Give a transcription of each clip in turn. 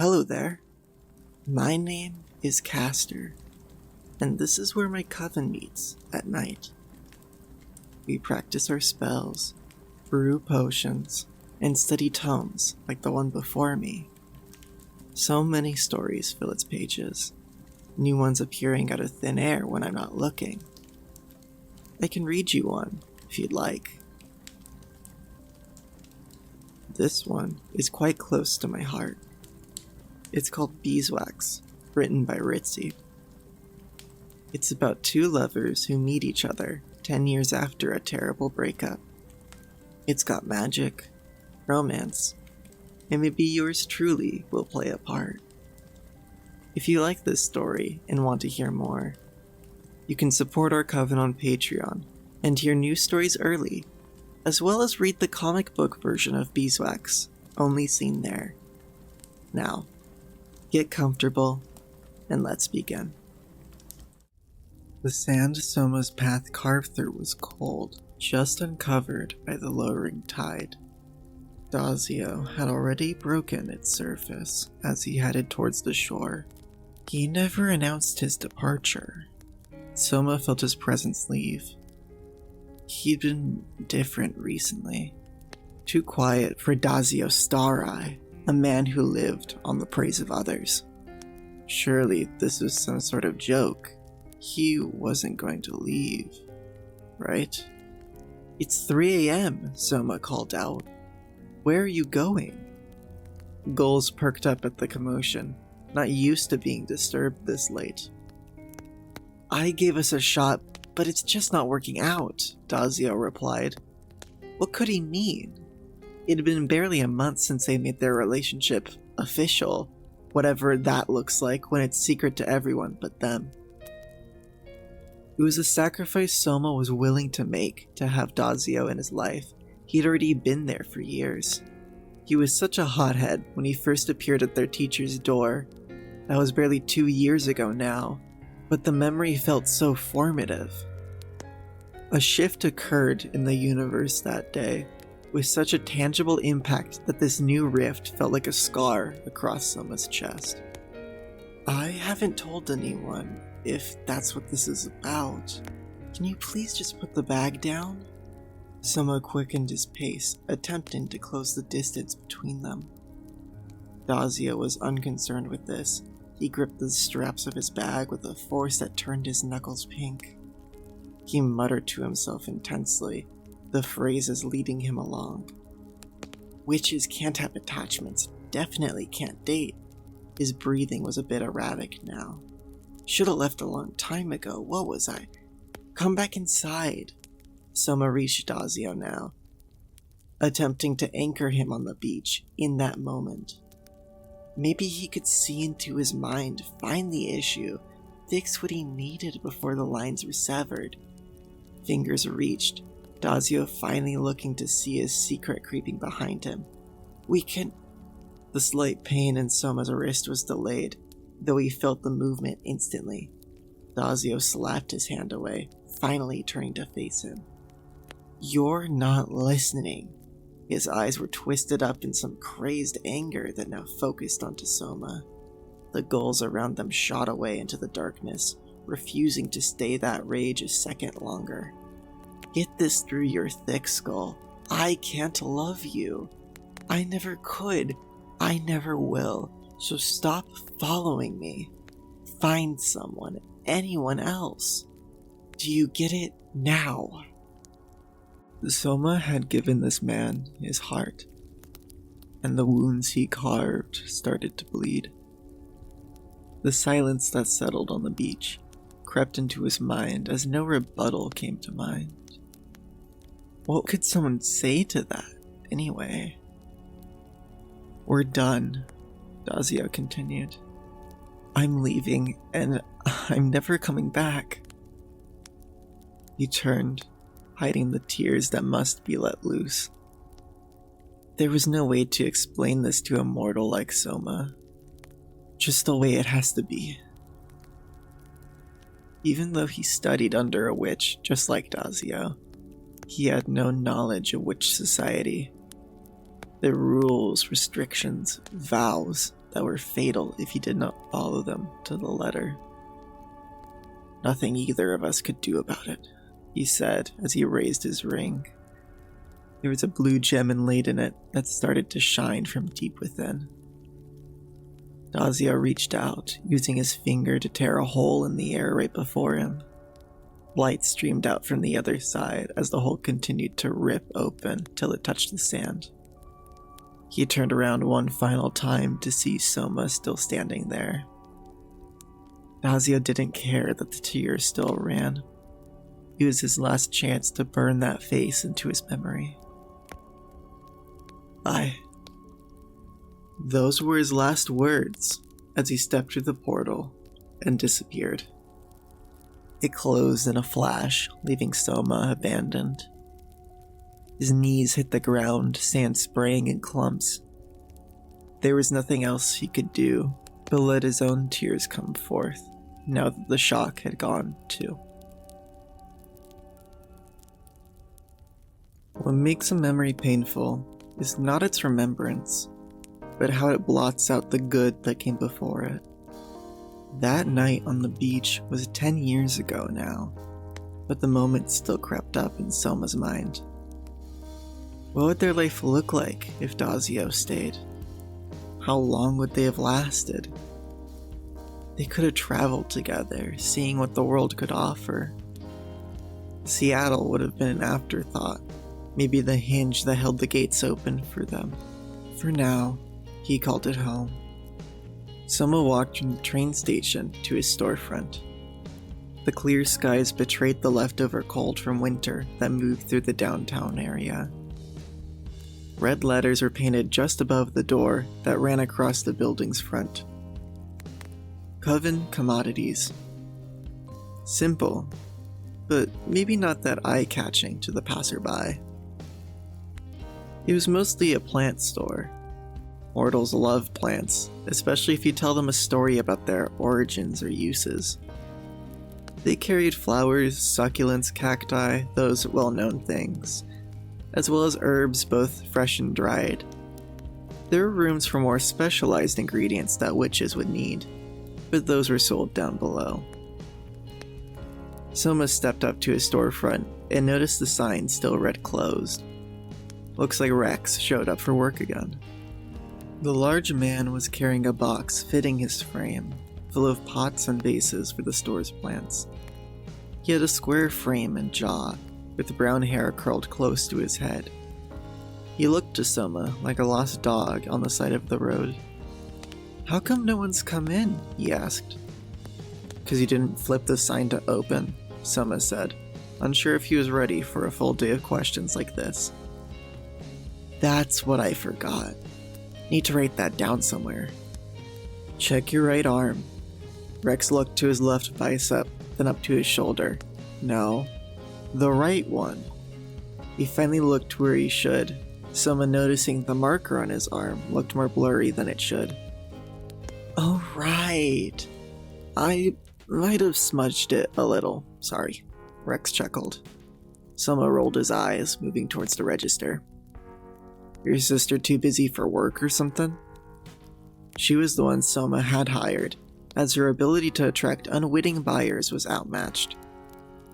Hello there. My name is Castor, and this is where my coven meets at night. We practice our spells, brew potions, and study tomes like the one before me. So many stories fill its pages, new ones appearing out of thin air when I'm not looking. I can read you one if you'd like. This one is quite close to my heart. It's called Beeswax, written by Ritzy. It's about two lovers who meet each other 10 years after a terrible breakup. It's got magic, romance, and maybe yours truly will play a part. If you like this story and want to hear more, you can support our Coven on Patreon and hear new stories early, as well as read the comic book version of Beeswax, only seen there. Now, get comfortable, and let's begin. The sand Soma's path carved through was cold, just uncovered by the lowering tide. Dazio had already broken its surface as he headed towards the shore. He never announced his departure. Soma felt his presence leave. He'd been different recently. Too quiet for Dazio Stareye, a man who lived on the praise of others. Surely this was some sort of joke. He wasn't going to leave, right? It's 3 a.m., Soma called out. Where are you going? Gulls perked up at the commotion, not used to being disturbed this late. I gave us a shot, but it's just not working out, Dazio replied. What could he mean? It had been barely a month since they made their relationship official, whatever that looks like when it's secret to everyone but them. It was a sacrifice Soma was willing to make to have Dazio in his life. He'd already been there for years. He was such a hothead when he first appeared at their teacher's door. That was barely 2 years ago now, but the memory felt so formative. A shift occurred in the universe that day, with such a tangible impact that this new rift felt like a scar across Soma's chest. I haven't told anyone if that's what this is about. Can you please just put the bag down? Soma quickened his pace, attempting to close the distance between them. Dazio was unconcerned with this. He gripped the straps of his bag with a force that turned his knuckles pink. He muttered to himself intensely, the phrases leading him along. Witches can't have attachments, definitely can't date. His breathing was a bit erratic now. Should've left a long time ago, what was I? Come back inside. Soma reached Dazio now, attempting to anchor him on the beach in that moment. Maybe he could see into his mind, find the issue, fix what he needed before the lines were severed. Fingers reached, Dazio finally looking to see his secret creeping behind him. We can... The slight pain in Soma's wrist was delayed, though he felt the movement instantly. Dazio slapped his hand away, finally turning to face him. You're not listening. His eyes were twisted up in some crazed anger that now focused onto Soma. The gulls around them shot away into the darkness, refusing to stay that rage a second longer. Get this through your thick skull. I can't love you. I never could. I never will. So stop following me. Find someone, anyone else. Do you get it now? Soma had given this man his heart, and the wounds he carved started to bleed. The silence that settled on the beach crept into his mind as no rebuttal came to mind. What could someone say to that, anyway? We're done, Dazio continued. I'm leaving, and I'm never coming back. He turned, hiding the tears that must be let loose. There was no way to explain this to a mortal like Soma. Just the way it has to be. Even though he studied under a witch just like Dazio, he had no knowledge of witch society. Their rules, restrictions, vows, that were fatal if he did not follow them to the letter. "Nothing either of us could do about it," he said as he raised his ring. There was a blue gem inlaid in it that started to shine from deep within. Dazio reached out, using his finger to tear a hole in the air right before him. Light streamed out from the other side as the hole continued to rip open till it touched the sand. He turned around one final time to see Soma still standing there. Dazio didn't care that the tears still ran. It was his last chance to burn that face into his memory. "Bye." Those were his last words as he stepped through the portal and disappeared. It closed in a flash, leaving Soma abandoned. His knees hit the ground, sand spraying in clumps. There was nothing else he could do but let his own tears come forth, now that the shock had gone too. What makes a memory painful is not its remembrance, but how it blots out the good that came before it. That night on the beach was 10 years ago now, but the moment still crept up in Soma's mind. What would their life look like if Dazio stayed? How long would they have lasted? They could have traveled together, seeing what the world could offer. Seattle would have been an afterthought, maybe the hinge that held the gates open for them. For now, he called it home. Soma walked from the train station to his storefront. The clear skies betrayed the leftover cold from winter that moved through the downtown area. Red letters were painted just above the door that ran across the building's front. Coven Commodities. Simple, but maybe not that eye-catching to the passerby. It was mostly a plant store. Mortals love plants, especially if you tell them a story about their origins or uses. They carried flowers, succulents, cacti, those well-known things, as well as herbs both fresh and dried. There were rooms for more specialized ingredients that witches would need, but those were sold down below. Soma stepped up to his storefront and noticed the sign still read closed. Looks like Rex showed up for work again. The large man was carrying a box fitting his frame, full of pots and vases for the store's plants. He had a square frame and jaw, with brown hair curled close to his head. He looked to Soma like a lost dog on the side of the road. "How come no one's come in?" he asked. "'Cause you didn't flip the sign to open," Soma said, unsure if he was ready for a full day of questions like this. "That's what I forgot. Need to write that down somewhere." "Check your right arm." Rex looked to his left bicep, then up to his shoulder. "No, the right one." He finally looked where he should, Soma noticing the marker on his arm looked more blurry than it should. "Oh right. I might have smudged it a little, sorry," Rex chuckled. Soma rolled his eyes, moving towards the register. "Your sister too busy for work or something?" She was the one Soma had hired, as her ability to attract unwitting buyers was outmatched.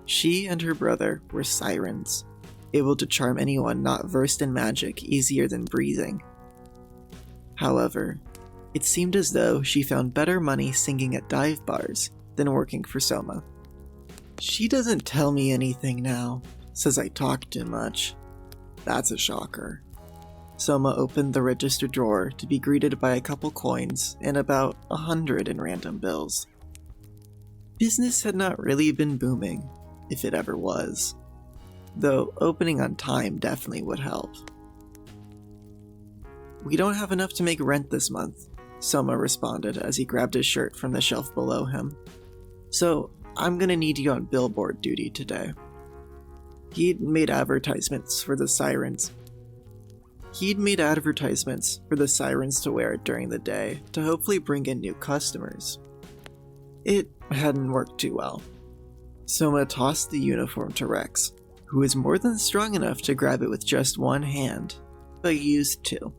She and her brother were sirens, able to charm anyone not versed in magic easier than breathing. However, it seemed as though she found better money singing at dive bars than working for Soma. "She doesn't tell me anything now, says I talk too much." That's a shocker. Soma opened the register drawer to be greeted by a couple coins and about 100 in random bills. Business had not really been booming, if it ever was, though opening on time definitely would help. "We don't have enough to make rent this month," Soma responded as he grabbed his shirt from the shelf below him. "So I'm gonna need you on billboard duty today." He'd made advertisements for the sirens to wear during the day to hopefully bring in new customers. It hadn't worked too well. Soma tossed the uniform to Rex, who was more than strong enough to grab it with just one hand, but used two.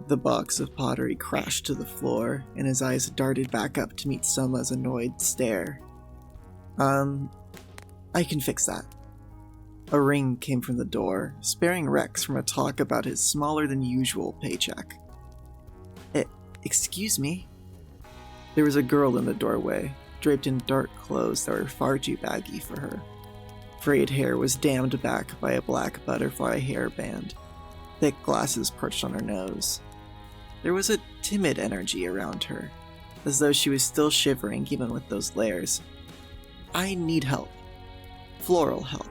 The box of pottery crashed to the floor, and his eyes darted back up to meet Soma's annoyed stare. I can fix that. A ring came from the door, sparing Rex from a talk about his smaller-than-usual paycheck. Excuse me? There was a girl in the doorway, draped in dark clothes that were far too baggy for her. Frayed hair was dammed back by a black butterfly hairband. Thick glasses perched on her nose. There was a timid energy around her, as though she was still shivering even with those layers. I need help. Floral help.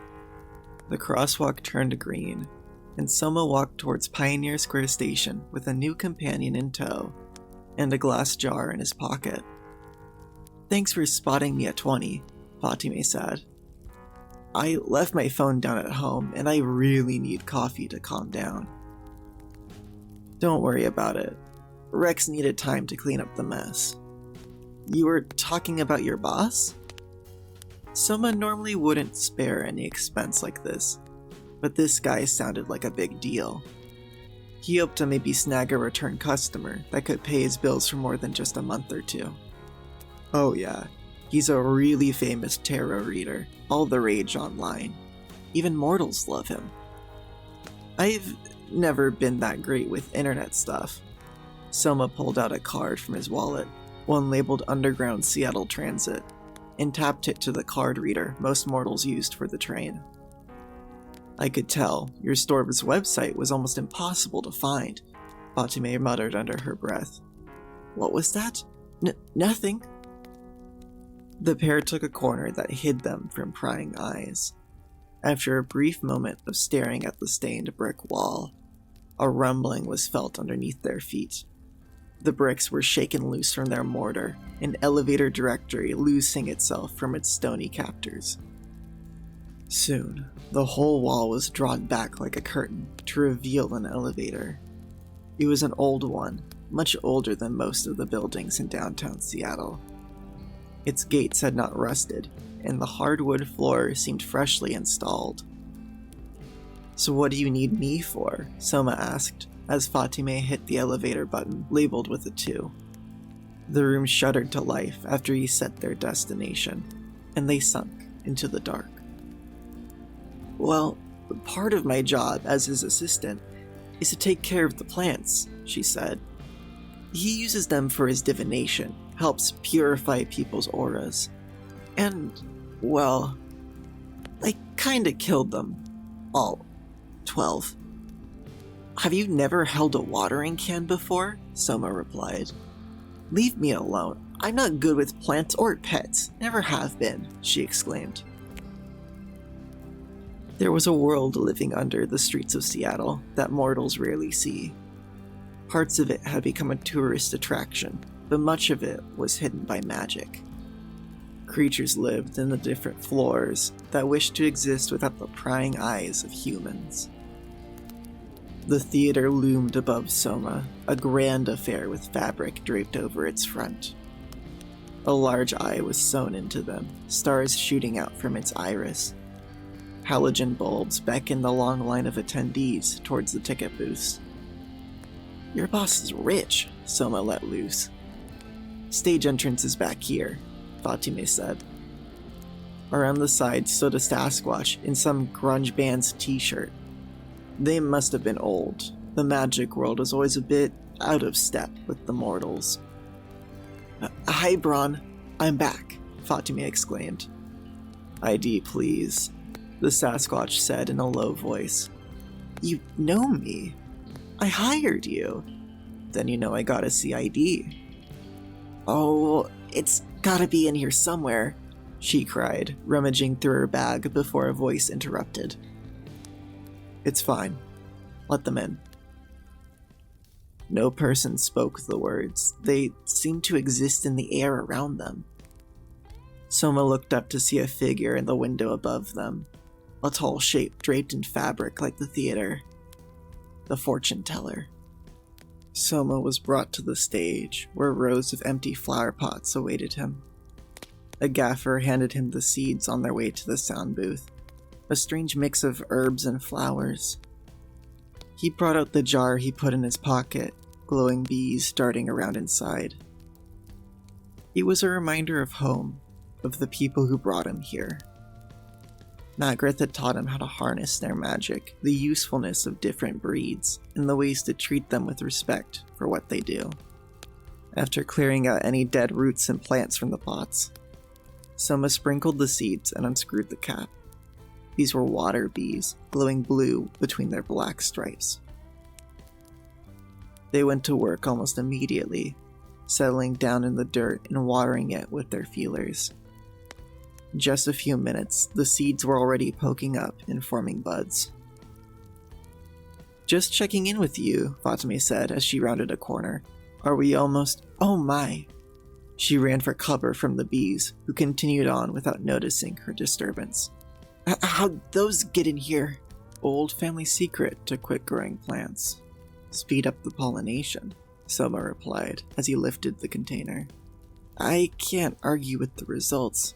The crosswalk turned green, and Soma walked towards Pioneer Square Station with a new companion in tow and a glass jar in his pocket. Thanks for spotting me at 20, Fatime said. I left my phone down at home, and I really need coffee to calm down. Don't worry about it. Rex needed time to clean up the mess. You were talking about your boss? Soma normally wouldn't spare any expense like this, but this guy sounded like a big deal. He hoped to maybe snag a return customer that could pay his bills for more than just a month or two. Oh yeah, he's a really famous tarot reader, all the rage online. Even mortals love him. I've never been that great with internet stuff. Soma pulled out a card from his wallet, one labeled Underground Seattle Transit, and tapped it to the card reader most mortals used for the train. I could tell your store's website was almost impossible to find, Fatime muttered under her breath. What was that? Nothing. The pair took a corner that hid them from prying eyes. After a brief moment of staring at the stained brick wall, a rumbling was felt underneath their feet. The bricks were shaken loose from their mortar, an elevator directory loosing itself from its stony captors. Soon, the whole wall was drawn back like a curtain to reveal an elevator. It was an old one, much older than most of the buildings in downtown Seattle. Its gates had not rusted, and the hardwood floor seemed freshly installed. So what do you need me for? Soma asked, as Fatime hit the elevator button labeled with a 2. The room shuddered to life after he set their destination, and they sunk into the dark. Well, part of my job as his assistant is to take care of the plants, she said. He uses them for his divination, helps purify people's auras. And, well, I kinda killed them. All 12. Have you never held a watering can before? Soma replied. Leave me alone. I'm not good with plants or pets. Never have been, she exclaimed. There was a world living under the streets of Seattle that mortals rarely see. Parts of it had become a tourist attraction, but much of it was hidden by magic. Creatures lived in the different floors that wished to exist without the prying eyes of humans. The theater loomed above Soma, a grand affair with fabric draped over its front. A large eye was sewn into them, stars shooting out from its iris. Halogen bulbs beckoned the long line of attendees towards the ticket booths. Your boss is rich, Soma let loose. Stage entrance is back here, Fatime said. Around the side stood a Sasquatch in some grunge band's t-shirt. They must have been old. The magic world was always a bit out of step with the mortals. Hi, Braun. I'm back, Fatime exclaimed. ID, please, the Sasquatch said in a low voice. You know me. I hired you. Then you know I gotta see ID. Oh, it's gotta be in here somewhere, she cried, rummaging through her bag before a voice interrupted. It's fine. Let them in. No person spoke the words. They seemed to exist in the air around them. Soma looked up to see a figure in the window above them, a tall shape draped in fabric like the theater. The fortune teller. Soma was brought to the stage, where rows of empty flower pots awaited him. A gaffer handed him the seeds on their way to the sound booth, a strange mix of herbs and flowers. He brought out the jar he put in his pocket, glowing bees darting around inside. It was a reminder of home, of the people who brought him here. Magritte had taught him how to harness their magic, the usefulness of different breeds, and the ways to treat them with respect for what they do. After clearing out any dead roots and plants from the pots, Soma sprinkled the seeds and unscrewed the cap. These were water bees, glowing blue between their black stripes. They went to work almost immediately, settling down in the dirt and watering it with their feelers. In just a few minutes, the seeds were already poking up and forming buds. "Just checking in with you," Fatime said as she rounded a corner. "Are we almost— Oh my!" She ran for cover from the bees, who continued on without noticing her disturbance. "How'd those get in here?" "Old family secret to quick growing plants. Speed up the pollination," Soma replied as he lifted the container. "I can't argue with the results,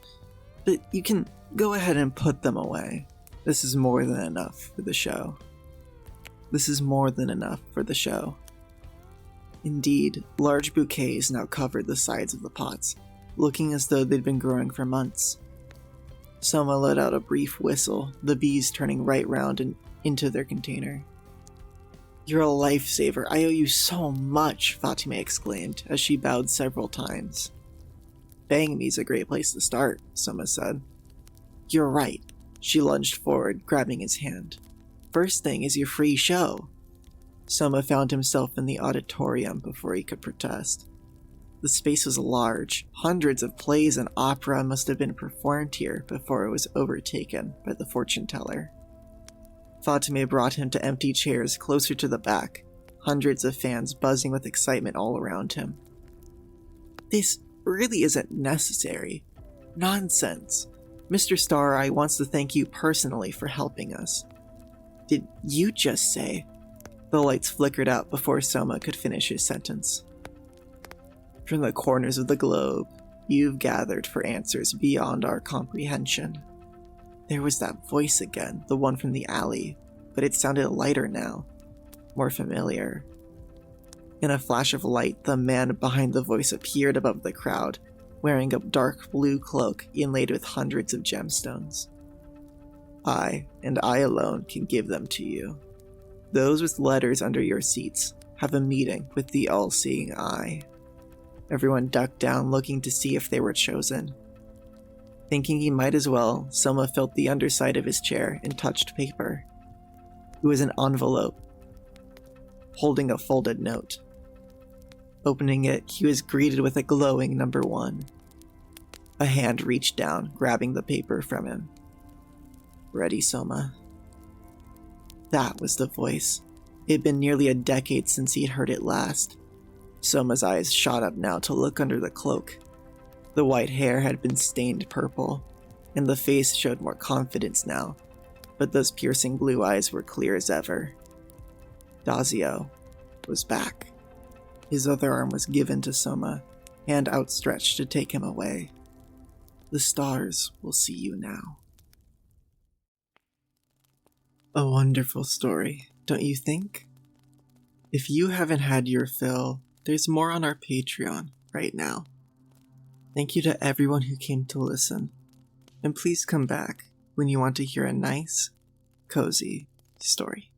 but you can go ahead and put them away. This is more than enough for the show." Indeed, large bouquets now covered the sides of the pots, looking as though they'd been growing for months. Soma let out a brief whistle, the bees turning right round and into their container. "You're a lifesaver. I owe you so much," Fatime exclaimed as she bowed several times. "Bangme's a great place to start," Soma said. "You're right." She lunged forward, grabbing his hand. "First thing is your free show." Soma found himself in the auditorium before he could protest. The space was large. Hundreds of plays and opera must have been performed here before it was overtaken by the fortune teller. Fatime brought him to empty chairs closer to the back, hundreds of fans buzzing with excitement all around him. "This really isn't necessary. Nonsense. Mr. Stareye wants to thank you personally for helping us." "Did you just say?" The lights flickered out before Soma could finish his sentence. "From the corners of the globe, you've gathered for answers beyond our comprehension." There was that voice again, the one from the alley, but it sounded lighter now, more familiar. In a flash of light, the man behind the voice appeared above the crowd, wearing a dark blue cloak inlaid with hundreds of gemstones. "I, and I alone, can give them to you. Those with letters under your seats have a meeting with the all-seeing eye." Everyone ducked down, looking to see if they were chosen. Thinking he might as well, Soma felt the underside of his chair and touched paper. It was an envelope, holding a folded note. Opening it, he was greeted with a glowing number 1. A hand reached down, grabbing the paper from him. "Ready, Soma?" That was the voice. It had been nearly a decade since he'd heard it last. Soma's eyes shot up now to look under the cloak. The white hair had been stained purple, and the face showed more confidence now, but those piercing blue eyes were clear as ever. Dazio was back. His other arm was given to Soma, hand outstretched to take him away. "The stars will see you now." A wonderful story, don't you think? If you haven't had your fill, there's more on our Patreon right now. Thank you to everyone who came to listen, and please come back when you want to hear a nice, cozy story.